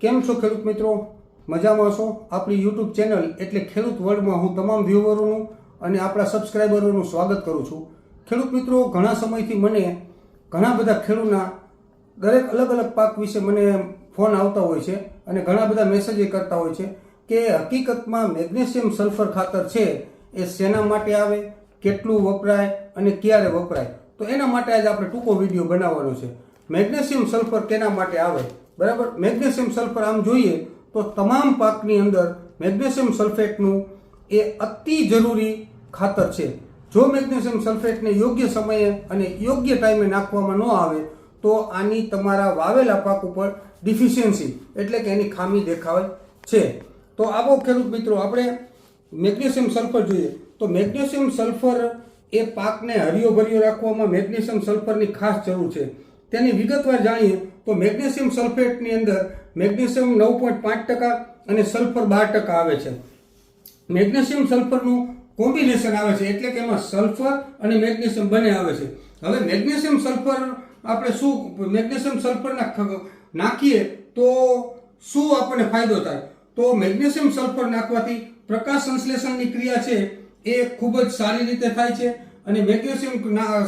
કેમ છો ખેડૂત મિત્રો? મજામાં છો? આપણી યુટ્યુબ ચેનલ એટલે ખેડૂત વર્લ્ડમાં હું તમામ વ્યુઅરોનું અને આપણા સબસ્ક્રાઈબરોનું સ્વાગત કરું છું. ખેડૂત મિત્રો, ઘણા સમયથી મને ઘણા બધા ખેડૂતના દરેક અલગ અલગ પાક વિશે મને ફોન આવતા હોય છે અને ઘણા બધા મેસેજ કરતા હોય છે કે હકીકતમાં મેગ્નેશિયમ સલ્ફર ખાતર છે એ શેના માટે આવે, કેટલું વપરાય અને ક્યારે વપરાય. તો એના માટે આજે આપણે ટૂંકો વિડીયો બનાવવાનો છે. મેગ્નેશિયમ સલ્ફર કેના માટે આવે, બરાબર? મેગ્નેશિયમ સલ્ફર આમ જોઈએ તો તમામ પાકની અંદર મેગ્નેશિયમ સલ્ફેટનું એ અતિ જરૂરી ખાતર છે. જો મેગ્નેશિયમ સલ્ફેટને યોગ્ય સમયે અને યોગ્ય ટાઈમે નાખવામાં ન આવે તો આની તમારા વાવેલા પાક ઉપર ડિફિશિયન્સી એટલે કે એની ખામી દેખાય છે. તો આવો ખેડૂત મિત્રો, આપણે મેગ્નેશિયમ સલ્ફર જોઈએ તો મેગ્નેશિયમ સલ્ફર એ પાકને હરિયો ભર્યો રાખવામાં મેગ્નેશિયમ સલ્ફરની ખાસ જરૂર છે. તેની વિગતવાર જાણીએ તો મેગ્નેશિયમ સલ્ફેટની અંદર મેગ્નેશિયમ 9.5% અને સલ્ફર 12% આવે છે. મેગ્નેશિયમ સલ્ફરનું કોમ્બિનેશન આવે છે એટલે કે એમાં સલ્ફર અને મેગ્નેશિયમ બંને આવે છે. હવે મેગ્નેશિયમ સલ્ફર આપણે શું મેગ્નેશિયમ સલ્ફર નાખીએ તો શું આપણને ફાયદો થાય? તો મેગ્નેશિયમ સલ્ફર નાખવાથી પ્રકાશ સંશ્લેષણની ક્રિયા છે એ ખૂબ જ સારી રીતે થાય છે અને મેગ્નેશિયમ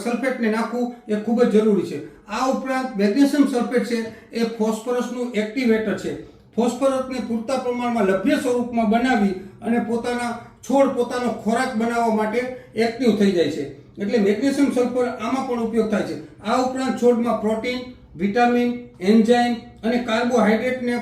સલ્ફેટને નાખવું એ ખૂબ જ જરૂરી છે. આ ઉપરાંત મેગ્નેશિયમ સલ્ફેટ છે એ ફોસ્ફરસનું એક્ટિવેટર છે. ફોસ્ફરસને પૂરતા પ્રમાણમાં લભ્ય સ્વરૂપમાં બનાવી અને પોતાનો ખોરાક બનાવવા માટે એક્ટિવ થઈ જાય છે. એટલે મેગ્નેશિયમ સલ્ફર આમાં પણ ઉપયોગ થાય છે. આ ઉપરાંત છોડમાં પ્રોટીન, વિટામિન, એન્ઝાઇમ અને કાર્બોહાઈડ્રેટને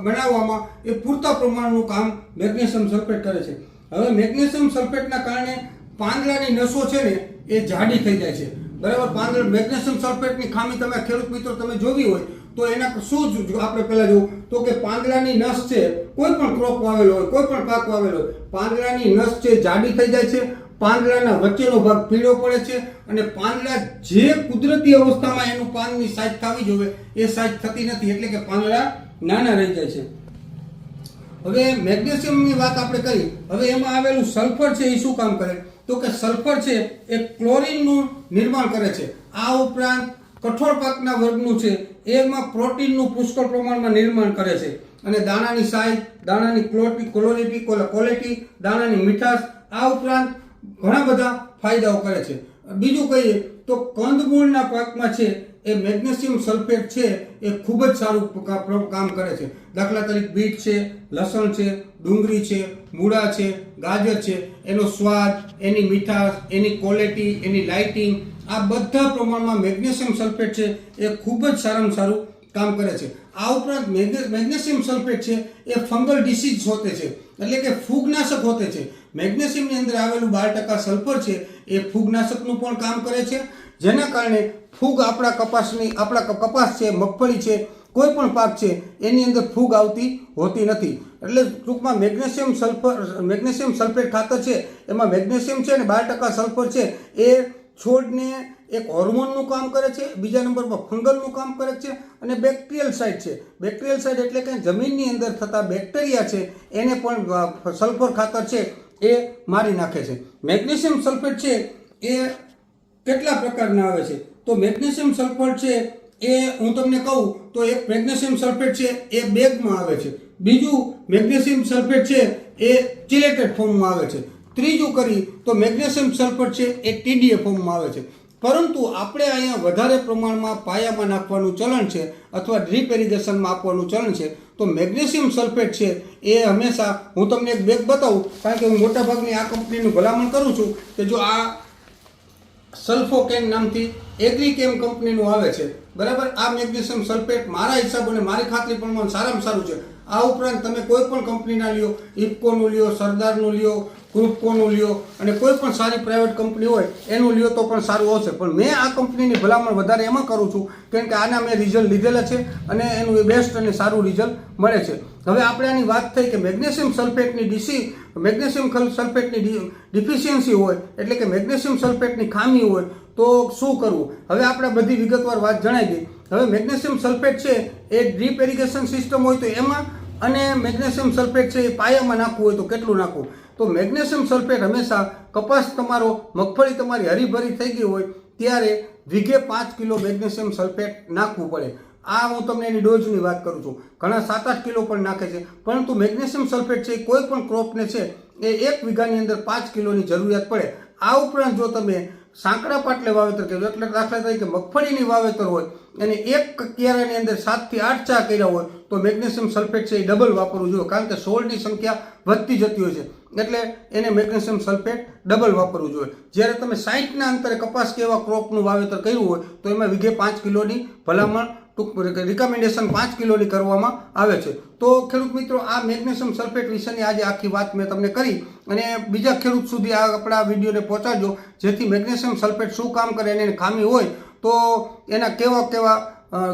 બનાવવામાં એ પૂરતા પ્રમાણનું કામ મેગ્નેશિયમ સલ્ફેટ કરે છે. હવે મેગ્નેશિયમ સલ્ફેટના કારણે પાંદડાની નસો છે ને એ જાડી થઈ જાય છે, બરાબર? મેગ્નેશિયમ સલ્ફેટની ખામી તમે ખેડૂત મિત્રો તમે જોવી હોય તો એના શું આપણે પહેલા જોવું તો કે પાંદડાની નસ છે, કોઈ પણ ક્રોપ વાવેલો હોય, કોઈ પણ પાક વાવેલો હોય, પાંદડાની નસ છે જાડી થઈ જાય છે, પાંદડાના વચ્ચેનો ભાગ પીળો પડે છે અને પાંદડા જે કુદરતી અવસ્થામાં એનું પાનની સાઈઝ થવી જોઈએ એ સાઈઝ થતી નથી, એટલે કે પાંદડા નાના રહી જાય છે. હવે મેગ્નેશિયમની વાત આપણે કરી. હવે એમાં આવેલું સલ્ફર છે એ શું કામ કરે? તો કે સલ્ફર છે એ ક્લોરીનનું નિર્માણ કરે છે. આ ઉપરાંત કઠોળ પાકના વર્ગનું છે એમાં પ્રોટીનનું પુષ્કળ પ્રમાણમાં નિર્માણ કરે છે અને દાણાની સાઈઝ, દાણાની ક્વોલિટી, દાણાની મીઠાશ, આ ઉપરાંત ઘણા બધા ફાયદાઓ કરે છે. બીજું કહીએ તો કંદમૂળના પાકમાં છે એ મેગ્નેશિયમ સલ્ફેટ છે એ ખૂબ જ સારું કામ કરે છે. દાખલા તરીકે બીટ છે, લસણ છે, ડુંગળી છે, મૂળા છે, ગાજર છે, એનો સ્વાદ, એની મીઠાશ, એની ક્વોલિટી, એની લાઇટિંગ, આ બધા પ્રમાણમાં મેગ્નેશિયમ સલ્ફેટ છે એ ખૂબ જ સારામાં સારું કામ કરે છે. આ ઉપરાંત મેગ્નેશિયમ સલ્ફેટ છે એ ફંગલ ડિસીઝ હોતે છે, એટલે કે ફૂગનાશક હોતે છે. મેગ્નેશિયમની અંદર આવેલું 12% સલ્ફર છે એ ફૂગનાશકનું પણ કામ કરે છે, જેના કારણે ફૂગ આપણા કપાસ છે, મગફળી છે, કોઈ પણ પાક છે એની અંદર ફૂગ આવતી હોતી નથી. એટલે ટૂંકમાં મેગ્નેશિયમ સલ્ફેટ ખાતર છે એમાં મેગ્નેશિયમ છે અને 12% સલ્ફર છે એ છોડને એક હોર્મોનનું કામ કરે છે, બીજા નંબરમાં ફંગલનું કામ કરે છે અને બેક્ટેરિયલ સાઇડ છે. બેક્ટેરિયલ સાઇડ એટલે કે જમીનની અંદર થતા બેક્ટેરિયા છે એને પણ સલ્ફર ખાતર છે એ મારી નાખે છે. મેગ્નેશિયમ સલ્ફેટ છે એ કેટલા પ્રકારના આવે છે? તો મેગ્નેશિયમ સલ્ફેટ છે એ હું તમને કહું તો એક મેગ્નેશિયમ સલ્ફેટ છે એ બેગમાં આવે છે, બીજું મેગ્નેશિયમ સલ્ફેટ છે એ ચિલેટેડ ફોર્મમાં આવે છે, ત્રીજું કરી તો મેગ્નેશિયમ સલ્ફેટ છે એ TDA ફોર્મમાં આવે છે. પરંતુ આપણે અહીંયા વધારે પ્રમાણમાં પાયામાં નાખવાનું ચલણ છે અથવા ડ્રીપ ઇરિગેશનમાં આપવાનું ચલણ છે. તો મેગ્નેશિયમ સલ્ફેટ છે એ હંમેશા, હું તમને એક બેગ બતાવું, કારણ કે હું મોટાભાગની આ કંપનીનું ભલામણ કરું છું કે જો આ સલ્ફોકેન નામથી એગ્રીકેમ કંપનીનું આવે છે, બરાબર? આ મેગ્નેશિયમ સલ્ફેટ મારા હિસાબ અને મારી ખાતરી પ્રમાણે સારામાં સારું છે. આ ઉપરાંત તમે કોઈ પણ કંપનીના લ્યો, ઇફકોનું લ્યો, સરદારનું લ્યો, ગ્રુપકોનું લ્યો અને કોઈ પણ સારી પ્રાઇવેટ કંપની હોય એનું લ્યો તો પણ સારું આવશે. પણ મેં આ કંપનીની ભલામણ વધારે એમાં કરું છું કેમ કે આના મેં રિઝલ્ટ લીધેલા છે અને એનું બેસ્ટ અને સારું રિઝલ્ટ મળે છે. હવે આપણે આની વાત થઈ કે મેગ્નેશિયમ સલ્ફેટની ડિફિશિયન્સી હોય એટલે કે મેગ્નેશિયમ સલ્ફેટની ખામી હોય તો શું કરવું? હવે આપણે બધી વિગતવાર વાત જણાવી ગઈ. હવે મેગ્નેશિયમ સલ્ફેટ છે એ ડ્રીપ ઇરિગેશન સિસ્ટમ હોય તો એમાં અને મેગ્નેશિયમ સલ્ફેટ છે એ પાયામાં નાખવું હોય તો કેટલું નાખવું? તો મેગ્નેશિયમ સલ્ફેટ હંમેશા કપાસ તમારો, મગફળી તમારી હરીભરી થઈ ગઈ હોય ત્યારે વીઘે 5 કિલો મેગ્નેશિયમ સલ્ફેટ નાખવું પડે. આ હું તમને એની ડોઝની વાત કરું છું. ઘણા 7-8 કિલો પણ નાખે છે, પરંતુ મેગ્નેશિયમ સલ્ફેટ છે એ કોઈ પણ ક્રોપને છે એ 1 વીઘાની અંદર 5 કિલોની જરૂરિયાત પડે. આ ઉપરાંત જો તમે સાંકડા પાટલે વાવેતર કર્યું, એટલે દાખલા તરીકે મગફળીની વાવેતર હોય અને એક ક્યારાની અંદર 7 થી 8 ચા કર્યા હોય તો મેગ્નેશિયમ સલ્ફેટ છે એ ડબલ વાપરવું જોઈએ, કારણ કે છોડની સંખ્યા વધતી જતી હોય છે, એટલે એને મેગ્નેશિયમ સલ્ફેટ ડબલ વાપરવું જોઈએ. જ્યારે તમે 60ના અંતરે કપાસ કે એવા ક્રોપનું વાવેતર કર્યું હોય તો એમાં વીઘે 5 કિલોની ભલામણ રિકમેન્ડેશન 5 કિલોની કરવામાં આવે છે. તો ખેડૂત મિત્રો, આ મેગ્નેશિયમ સલ્ફેટ વિશેની આજે આખી વાત મેં તમને કરી અને બીજા ખેડૂત સુધી આ આપણા વિડીયોને પહોંચાડજો, જેથી મેગ્નેશિયમ સલ્ફેટ શું કામ કરે અને એની ખામી હોય તો એના કેવા કેવા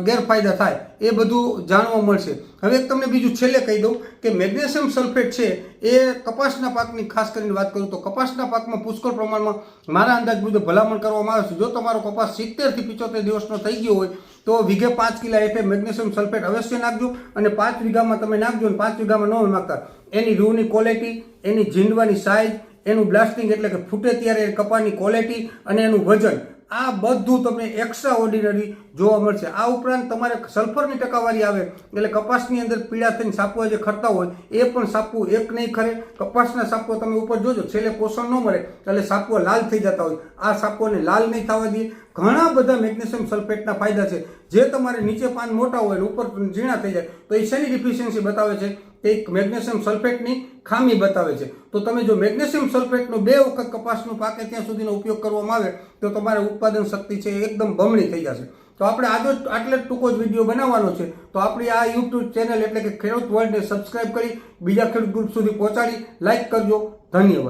ગેરફાયદા થાય એ બધું જાણવા મળશે. હવે એક તમને બીજું છેલ્લે કહી દઉં કે મેગ્નેશિયમ સલ્ફેટ છે એ કપાસના પાકની ખાસ કરીને વાત કરું તો કપાસના પાકમાં પુષ્કળ પ્રમાણમાં મારા અંદાજ મુજબ ભલામણ કરવામાં આવે છે. જો તમારો કપાસ 70 થી 75 દિવસનો થઈ ગયો હોય તો વીઘે 5 કિલા એટલે મેગ્નેશિયમ સલ્ફેટ અવશ્ય નાખજો, અને 5 વીઘામાં તમે નાખજો અને 5 વીઘામાં ન નાખતા. એની રૂની ક્વોલિટી, એની ઝીંડવાની સાઇઝ, એનું બ્લાસ્ટિંગ એટલે કે ફૂટે ત્યારે કપાસની ક્વોલિટી અને એનું વજન, આ બધું તમને એક્સ્ટ્રા ઓર્ડિનરી જોવા મળશે. આ ઉપરાંત તમારે સલ્ફરની ટકાવારી આવે એટલે કપાસની અંદર પીળા થઈને સાપવા જે ખરતા હોય એ પણ સાપવું એક નહીં ખરે. કપાસના સાપવા તમે ઉપર જોજો, છેલ્લે પોષણ ન મળે એટલે સાપવા લાલ થઈ જતા હોય. આ સાપવાને લાલ નહીં થવા દઈએ. ઘણા બધા મેગ્નેશિયમ સલ્ફેટના ફાયદા છે. જે તમારે નીચે પાન મોટા હોય અને ઉપર ઝીણા થઈ જાય તો એ શેની ડિફિશિયન્સી બતાવે છે? તે મેગ્નેશિયમ સલ્ફેટની ખામી બતાવે છે. તો તમે જો મેગ્નેશિયમ સલ્ફેટનો 2 વખત કપાસનું પાકે ત્યાં સુધીનો ઉપયોગ કરવામાં આવે તો તમારે ઉત્પાદન શક્તિ છે એકદમ બમણી થઈ જશે. તો આપણે આટલે જ ટૂંકો જ વિડીયો બનાવવાનો છે. તો આપણી આ યુટ્યુબ ચેનલ એટલે કે ખેડૂત વર્લ્ડને સબસ્ક્રાઇબ કરી બીજા ખેડૂત ગ્રુપ સુધી પહોંચાડી લાઇક કરજો. ધન્યવાદ.